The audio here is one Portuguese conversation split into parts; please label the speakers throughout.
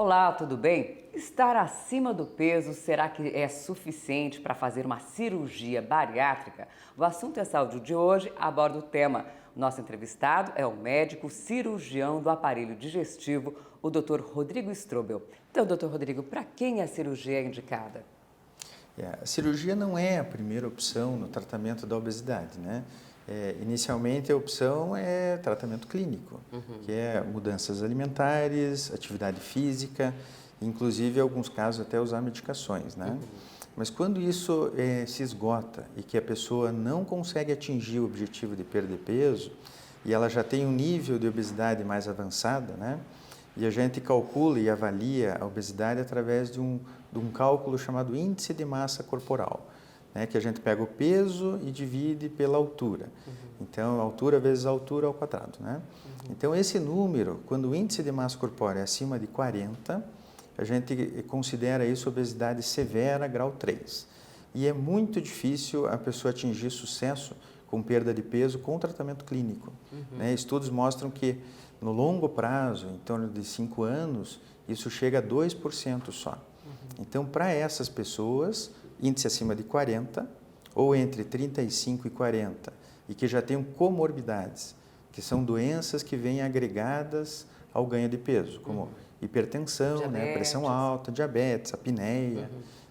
Speaker 1: Olá, tudo bem? Estar acima do peso, será que é suficiente para fazer uma cirurgia bariátrica? O assunto é saúde de hoje, aborda o tema. O nosso entrevistado é o médico cirurgião do aparelho digestivo, o Dr. Rodrigo Strobel. Então, Dr. Rodrigo, para quem a cirurgia é indicada?
Speaker 2: A cirurgia não é a primeira opção no tratamento da obesidade, né? Inicialmente a opção é tratamento clínico, que é mudanças alimentares, atividade física, inclusive em alguns casos até usar medicações, né? Mas quando isso se esgota e que a pessoa não consegue atingir o objetivo de perda de peso e ela já tem um nível de obesidade mais avançada, né? E a gente calcula e avalia a obesidade através de um cálculo chamado índice de massa corporal, né, que a gente pega o peso e divide pela altura. Então, altura vezes altura ao quadrado, né? Então, esse número, quando o índice de massa corpórea é acima de 40, a gente considera isso obesidade severa, grau 3. E é muito difícil a pessoa atingir sucesso com perda de peso com tratamento clínico. Né? Estudos mostram que no longo prazo, em torno de 5 anos, isso chega a 2% só. Então, para essas pessoas, índice acima de 40 ou entre 35 e 40 e que já tenham comorbidades, que são doenças que vêm agregadas ao ganho de peso, como hipertensão, né, pressão alta, diabetes, apneia,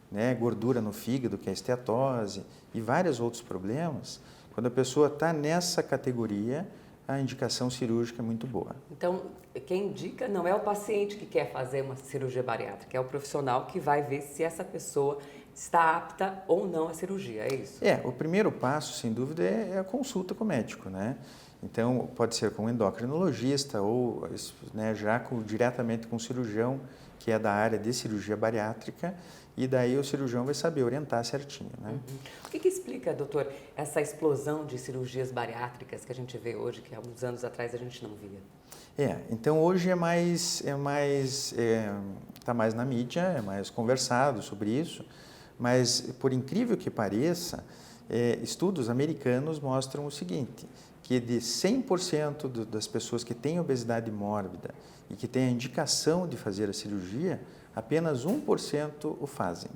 Speaker 2: né, gordura no fígado, que é a esteatose, e vários outros problemas. Quando a pessoa está nessa categoria, a indicação cirúrgica é muito boa.
Speaker 1: Então, quem indica não é o paciente que quer fazer uma cirurgia bariátrica, é o profissional que vai ver se essa pessoa está apta ou não à cirurgia, é isso?
Speaker 2: O primeiro passo, sem dúvida, é a consulta com o médico, né? Então, pode ser com um endocrinologista ou, né, diretamente com um cirurgião que é da área de cirurgia bariátrica, e daí o cirurgião vai saber orientar certinho, né?
Speaker 1: O que explica, doutor, essa explosão de cirurgias bariátricas que a gente vê hoje, que há uns anos atrás a gente não via?
Speaker 2: Então hoje tá mais na mídia, é mais conversado sobre isso, mas por incrível que pareça, estudos americanos mostram o seguinte, que de 100% das pessoas que têm obesidade mórbida e que têm a indicação de fazer a cirurgia, apenas 1% o fazem.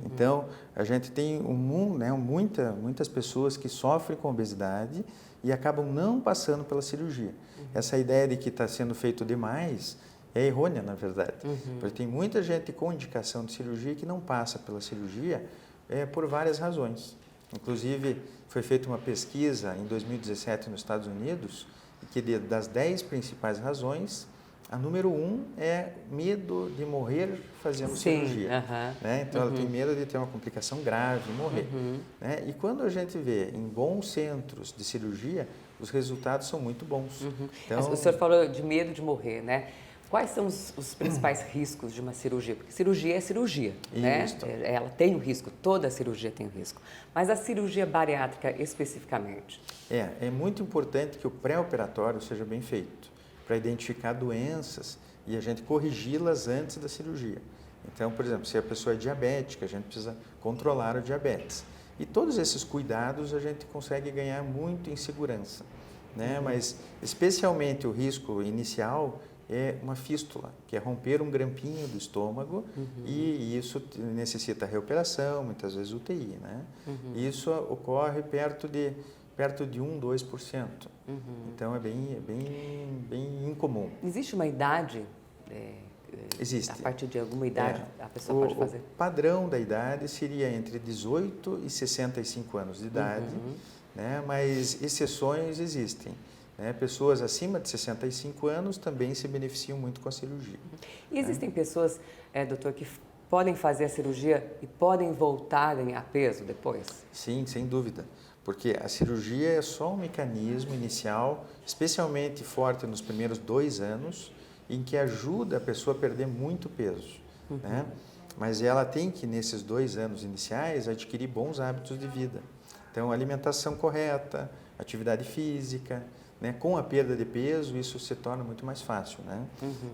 Speaker 2: Então, a gente tem muitas pessoas que sofrem com obesidade e acabam não passando pela cirurgia. Essa ideia de que está sendo feito demais é errônea, na verdade. Porque tem muita gente com indicação de cirurgia que não passa pela cirurgia por várias razões. Inclusive, foi feita uma pesquisa em 2017 nos Estados Unidos, que das 10 principais razões, a número 1 é medo de morrer fazendo cirurgia. Né? Então, ela tem medo de ter uma complicação grave e morrer. Né? E quando a gente vê em bons centros de cirurgia, os resultados são muito bons.
Speaker 1: Então, o senhor falou de medo de morrer, né? Quais são os principais riscos de uma cirurgia? Porque cirurgia é cirurgia, né? Ela tem o risco, toda cirurgia tem o risco. Mas a cirurgia bariátrica especificamente?
Speaker 2: É muito importante que o pré-operatório seja bem feito, para identificar doenças e a gente corrigi-las antes da cirurgia. Então, por exemplo, se a pessoa é diabética, a gente precisa controlar o diabetes. E todos esses cuidados a gente consegue ganhar muito em segurança, né? Mas especialmente o risco inicial é uma fístula, que é romper um grampinho do estômago e isso necessita reoperação, muitas vezes UTI, né? E isso ocorre perto de 1, 2%. Então é bem incomum.
Speaker 1: Existe uma idade?
Speaker 2: Existe.
Speaker 1: A partir de alguma idade a pessoa pode fazer?
Speaker 2: O padrão da idade seria entre 18 e 65 anos de idade, né? Mas exceções existem. Né? Pessoas acima de 65 anos também se beneficiam muito com a cirurgia.
Speaker 1: E existem pessoas, doutor, que podem fazer a cirurgia e podem voltar a ganhar peso depois?
Speaker 2: Sim, sem dúvida. Porque a cirurgia é só um mecanismo inicial, especialmente forte nos primeiros 2 anos, em que ajuda a pessoa a perder muito peso. Né? Mas ela tem que, nesses 2 anos iniciais, adquirir bons hábitos de vida. Então, alimentação correta, atividade física, né? Com a perda de peso, isso se torna muito mais fácil. Né?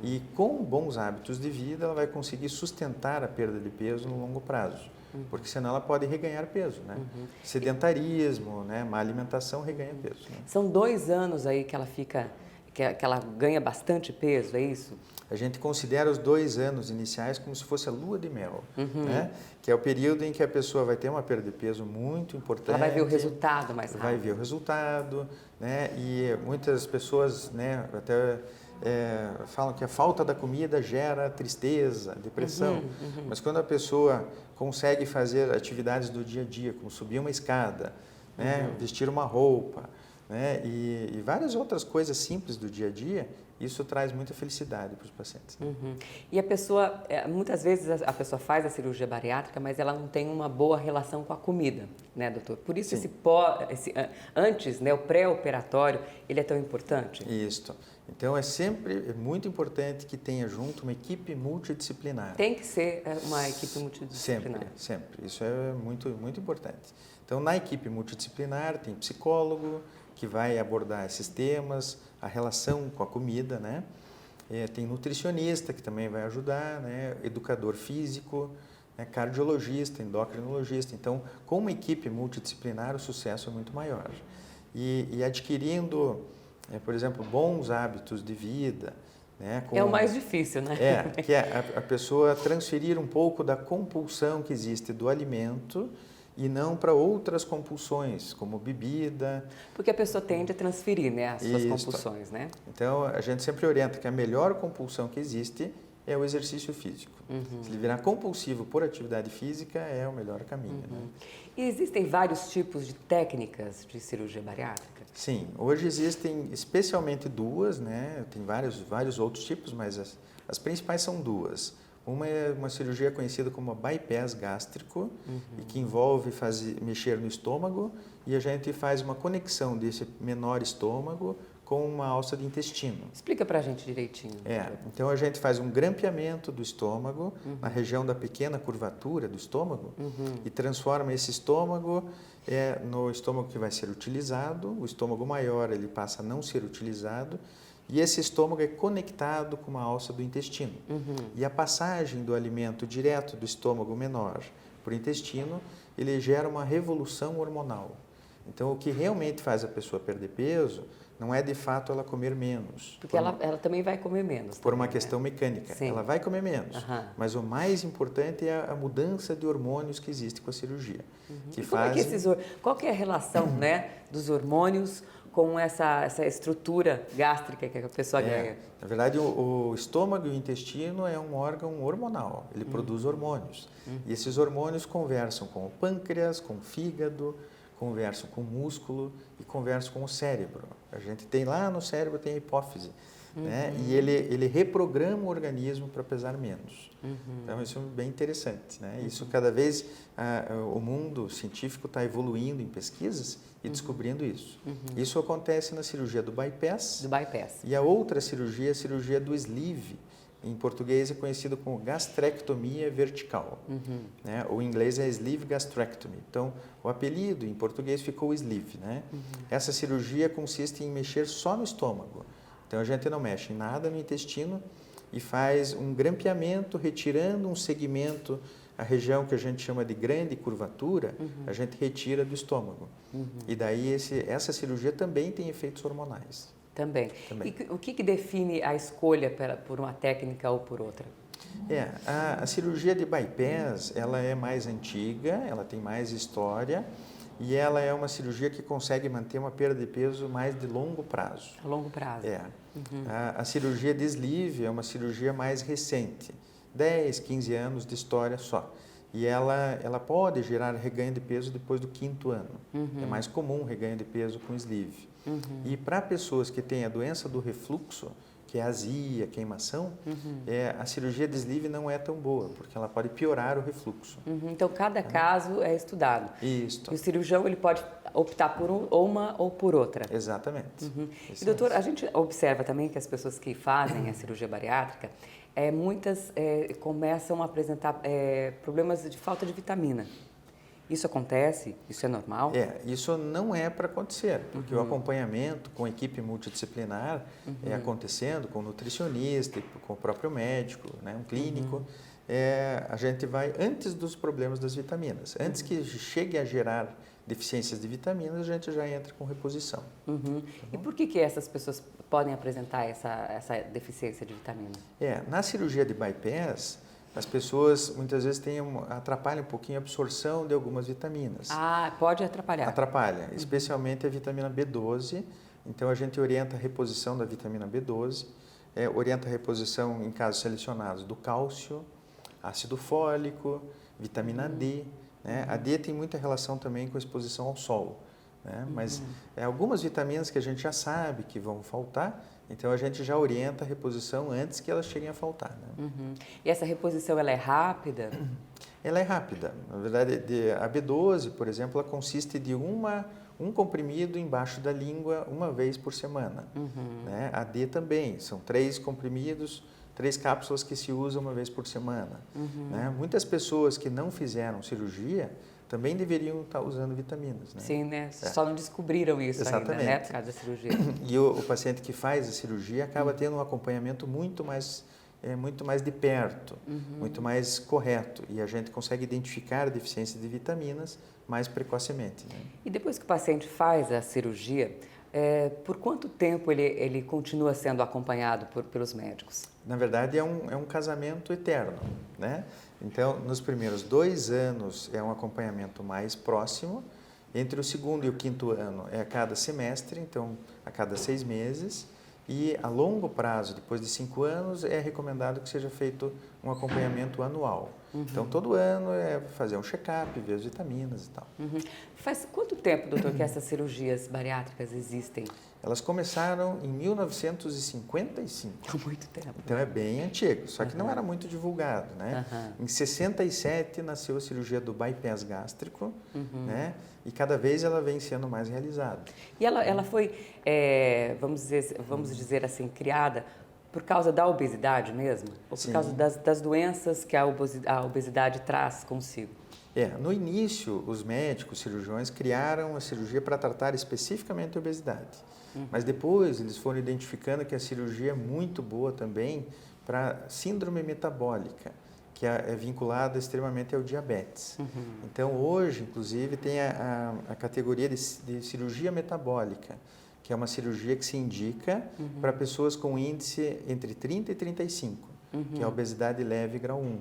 Speaker 2: E com bons hábitos de vida, ela vai conseguir sustentar a perda de peso no longo prazo. Porque senão ela pode reganhar peso, né? Sedentarismo, né? Má alimentação reganha peso. Né?
Speaker 1: São 2 anos aí que ela fica que ela ganha bastante peso, é isso?
Speaker 2: A gente considera os 2 anos iniciais como se fosse a lua de mel, né? Que é o período em que a pessoa vai ter uma perda de peso muito importante.
Speaker 1: Ela vai ver o resultado mais rápido.
Speaker 2: Vai ver o resultado, né? E muitas pessoas, né, até falam que a falta da comida gera tristeza, depressão. Mas quando a pessoa consegue fazer atividades do dia a dia, como subir uma escada, né, vestir uma roupa, né, e várias outras coisas simples do dia a dia, isso traz muita felicidade para os pacientes. Né?
Speaker 1: E a pessoa, muitas vezes a pessoa faz a cirurgia bariátrica, mas ela não tem uma boa relação com a comida, né, doutor? Por isso antes, né, o pré-operatório, ele é tão importante?
Speaker 2: Isso. Então, é muito importante que tenha junto uma equipe multidisciplinar.
Speaker 1: Tem que ser uma equipe multidisciplinar.
Speaker 2: Sempre. Isso é muito, muito importante. Então, na equipe multidisciplinar, tem psicólogo, que vai abordar esses temas, a relação com a comida, né? Tem nutricionista, que também vai ajudar, né? Educador físico, né? Cardiologista, endocrinologista. Então, com uma equipe multidisciplinar, o sucesso é muito maior. E adquirindo, por exemplo, bons hábitos de vida, né?
Speaker 1: É o mais difícil, né?
Speaker 2: Que é a pessoa transferir um pouco da compulsão que existe do alimento e não para outras compulsões, como bebida. Porque
Speaker 1: a pessoa tende a transferir, né, as suas compulsões, né?
Speaker 2: Então, a gente sempre orienta que a melhor compulsão que existe é o exercício físico. Se ele virar compulsivo por atividade física, é o melhor caminho. Né?
Speaker 1: E existem vários tipos de técnicas de cirurgia bariátrica?
Speaker 2: Sim, hoje existem especialmente 2, né? Tem vários outros tipos, mas as principais são 2. Uma é uma cirurgia conhecida como bypass gástrico, e que envolve mexer no estômago, e a gente faz uma conexão desse menor estômago com uma alça de intestino.
Speaker 1: Explica pra gente direitinho.
Speaker 2: Então a gente faz um grampeamento do estômago, na região da pequena curvatura do estômago, e transforma esse estômago no estômago que vai ser utilizado. O estômago maior ele passa a não ser utilizado, e esse estômago é conectado com uma alça do intestino. E a passagem do alimento direto do estômago menor para o intestino, ele gera uma revolução hormonal. Então, o que realmente faz a pessoa perder peso não é, de fato, ela comer menos.
Speaker 1: Porque ela também vai comer menos.
Speaker 2: Por uma questão mecânica.
Speaker 1: Sim.
Speaker 2: Ela vai comer menos. Mas o mais importante é a mudança de hormônios que existe com a cirurgia.
Speaker 1: Qual que é a relação, né, dos hormônios com essa estrutura gástrica que a pessoa ganha?
Speaker 2: Na verdade, o estômago e o intestino é um órgão hormonal. Ele produz hormônios. E esses hormônios conversam com o pâncreas, com o fígado, conversam com o músculo e conversam com o cérebro. A gente tem lá no cérebro, tem a hipófise, né? E ele reprograma o organismo para pesar menos. Então, isso é bem interessante, né? Isso cada vez o mundo científico está evoluindo em pesquisas e descobrindo isso. Isso acontece na cirurgia do bypass. E a outra cirurgia é a cirurgia do sleeve. Em português é conhecido como gastrectomia vertical. Né? O inglês é sleeve gastrectomy. Então, o apelido em português ficou sleeve. Né? Essa cirurgia consiste em mexer só no estômago. Então, a gente não mexe em nada no intestino e faz um grampeamento, retirando um segmento, a região que a gente chama de grande curvatura, a gente retira do estômago. E daí essa cirurgia também tem efeitos hormonais.
Speaker 1: Também. E o que define a escolha por uma técnica ou por outra?
Speaker 2: A cirurgia de bypass, ela é mais antiga, ela tem mais história e ela é uma cirurgia que consegue manter uma perda de peso mais de longo prazo.
Speaker 1: A longo prazo.
Speaker 2: A cirurgia de sleeve é uma cirurgia mais recente, 10, 15 anos de história só. E ela pode gerar reganho de peso depois do 5º ano. É mais comum reganho de peso com sleeve. E para pessoas que têm a doença do refluxo, que é azia, queimação, a cirurgia de sleeve não é tão boa, porque ela pode piorar o refluxo.
Speaker 1: Então, cada caso é estudado.
Speaker 2: Isso.
Speaker 1: E o cirurgião ele pode optar por uma ou por outra.
Speaker 2: Exatamente.
Speaker 1: E, doutor, a gente observa também que as pessoas que fazem a cirurgia bariátrica, muitas começam a apresentar problemas de falta de vitamina. Isso acontece? Isso é normal?
Speaker 2: Isso não é para acontecer, porque o acompanhamento com a equipe multidisciplinar acontecendo com o nutricionista, com o próprio médico, né, um clínico, a gente vai antes dos problemas das vitaminas. Antes que chegue a gerar deficiências de vitaminas, a gente já entra com reposição.
Speaker 1: Uhum. E por que essas pessoas podem apresentar essa deficiência de vitaminas?
Speaker 2: Na cirurgia de bypass, as pessoas muitas vezes atrapalham um pouquinho a absorção de algumas vitaminas.
Speaker 1: Ah, pode atrapalhar.
Speaker 2: Atrapalha, especialmente a vitamina B12. Então, a gente orienta a reposição da vitamina B12, orienta a reposição, em casos selecionados, do cálcio, ácido fólico, vitamina D. Né? A D tem muita relação também com a exposição ao sol. Né? Mas algumas vitaminas que a gente já sabe que vão faltar, então a gente já orienta a reposição antes que elas cheguem a faltar. Né?
Speaker 1: E essa reposição, ela é rápida?
Speaker 2: Ela é rápida. Na verdade, a B12, por exemplo, ela consiste de um comprimido embaixo da língua uma vez por semana. Né? A D também, são 3 comprimidos, 3 cápsulas que se usam uma vez por semana. Né? Muitas pessoas que não fizeram cirurgia também deveriam estar usando vitaminas. Né?
Speaker 1: Sim, né? Só não descobriram isso ainda, né? Por causa da cirurgia.
Speaker 2: E o paciente que faz a cirurgia acaba tendo um acompanhamento muito mais de perto, muito mais correto. E a gente consegue identificar a deficiência de vitaminas mais precocemente. Né?
Speaker 1: E depois que o paciente faz a cirurgia, por quanto tempo ele continua sendo acompanhado pelos médicos?
Speaker 2: Na verdade, é um casamento eterno, né? Então, nos primeiros 2 anos é um acompanhamento mais próximo, entre o 2º e o 5º ano é a cada semestre, então a cada 6 meses, e a longo prazo, depois de 5 anos, é recomendado que seja feito um acompanhamento anual. Então, todo ano é fazer um check-up, ver as vitaminas e tal.
Speaker 1: Faz quanto tempo, doutor, que essas cirurgias bariátricas existem?
Speaker 2: Elas começaram em 1955.
Speaker 1: Há muito tempo.
Speaker 2: Então é bem antigo, só que não era muito divulgado, né? Em 67 nasceu a cirurgia do bypass gástrico, né? E cada vez ela vem sendo mais realizada.
Speaker 1: E ela foi, vamos dizer assim, criada por causa da obesidade mesmo? Ou por causa das doenças que a obesidade traz consigo?
Speaker 2: No início, os médicos, cirurgiões, criaram a cirurgia para tratar especificamente a obesidade. Mas depois eles foram identificando que a cirurgia é muito boa também para síndrome metabólica, que é vinculada extremamente ao diabetes. Então, hoje, inclusive, tem a categoria de cirurgia metabólica, que é uma cirurgia que se indica para pessoas com índice entre 30 e 35. Que é a obesidade leve grau 1.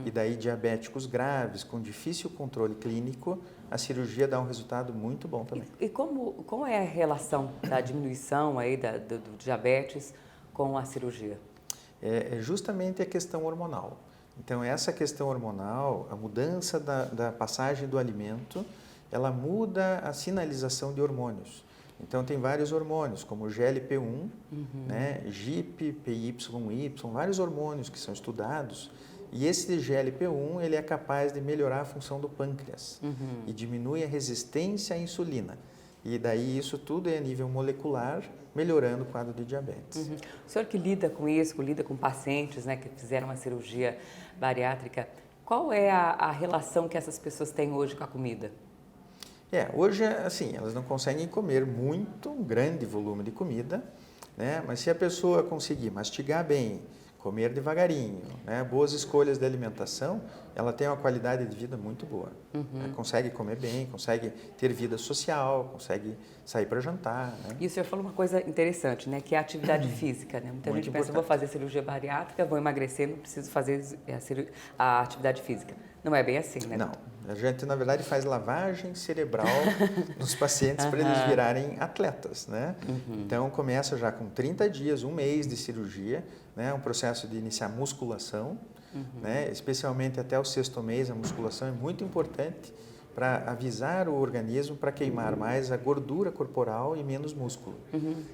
Speaker 2: E daí diabéticos graves, com difícil controle clínico, a cirurgia dá um resultado muito bom também.
Speaker 1: E como é a relação da diminuição aí do diabetes com a cirurgia?
Speaker 2: É justamente a questão hormonal. Então, essa questão hormonal, a mudança da passagem do alimento, ela muda a sinalização de hormônios. Então, tem vários hormônios, como o GLP-1, né, GIP, PYY, vários hormônios que são estudados. E esse GLP-1 ele é capaz de melhorar a função do pâncreas e diminui a resistência à insulina. E daí isso tudo é a nível molecular, melhorando o quadro de diabetes.
Speaker 1: O senhor que lida com isso, lida com pacientes, né, que fizeram uma cirurgia bariátrica, qual é a relação que essas pessoas têm hoje com a comida?
Speaker 2: Hoje, assim, elas não conseguem comer um grande volume de comida, né? Mas se a pessoa conseguir mastigar bem, comer devagarinho, né? Boas escolhas de alimentação, ela tem uma qualidade de vida muito boa. Né? Consegue comer bem, consegue ter vida social, consegue sair para jantar. Né?
Speaker 1: E o senhor falou uma coisa interessante, né? Que é a atividade física. Né? Muita gente pensa, vou fazer cirurgia bariátrica, vou emagrecer, não preciso fazer a atividade física. Não é bem assim, né?
Speaker 2: Não. A gente, na verdade, faz lavagem cerebral nos pacientes para eles virarem atletas, né? Então, começa já com 30 dias, 1 mês de cirurgia, né? Um processo de iniciar musculação, né? Especialmente até o 6º mês, a musculação é muito importante para avisar o organismo para queimar mais a gordura corporal e menos músculo.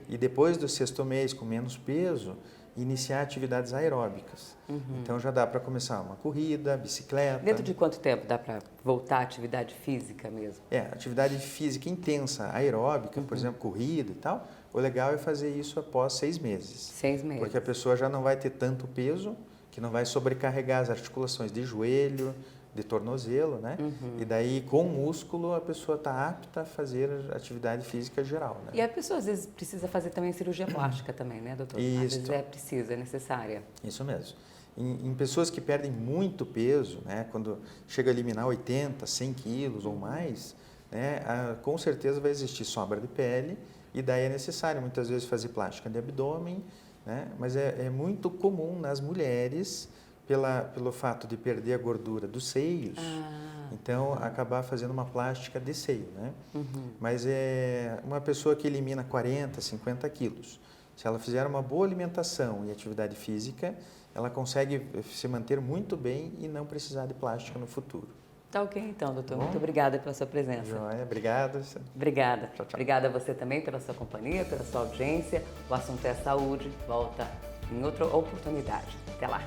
Speaker 2: E depois do 6º mês, com menos peso, iniciar atividades aeróbicas. Então, já dá para começar uma corrida, bicicleta.
Speaker 1: Dentro de quanto tempo dá para voltar à atividade física mesmo?
Speaker 2: Atividade física intensa, aeróbica, por exemplo, corrida e tal, o legal é fazer isso após 6 meses.
Speaker 1: 6 meses.
Speaker 2: Porque a pessoa já não vai ter tanto peso, que não vai sobrecarregar as articulações de joelho, de tornozelo, né? E daí, com o músculo, a pessoa está apta a fazer atividade física geral, né?
Speaker 1: E a pessoa, às vezes, precisa fazer também cirurgia plástica também, né, doutor?
Speaker 2: Isso.
Speaker 1: Às vezes é necessária.
Speaker 2: Isso mesmo. Em pessoas que perdem muito peso, né? Quando chega a eliminar 80, 100 quilos ou mais, né, com certeza vai existir sobra de pele e daí é necessário muitas vezes fazer plástica de abdômen, né, mas é muito comum nas mulheres, pelo fato de perder a gordura dos seios, então acabar fazendo uma plástica de seio, né? Mas é uma pessoa que elimina 40, 50 quilos. Se ela fizer uma boa alimentação e atividade física, ela consegue se manter muito bem e não precisar de plástica no futuro.
Speaker 1: Tá ok então, doutor. Muito obrigada pela sua presença.
Speaker 2: Joia, obrigado.
Speaker 1: Obrigada.
Speaker 2: Tchau, tchau.
Speaker 1: Obrigada a você também pela sua companhia, pela sua audiência. O assunto é saúde. Volta em outra oportunidade. Até lá.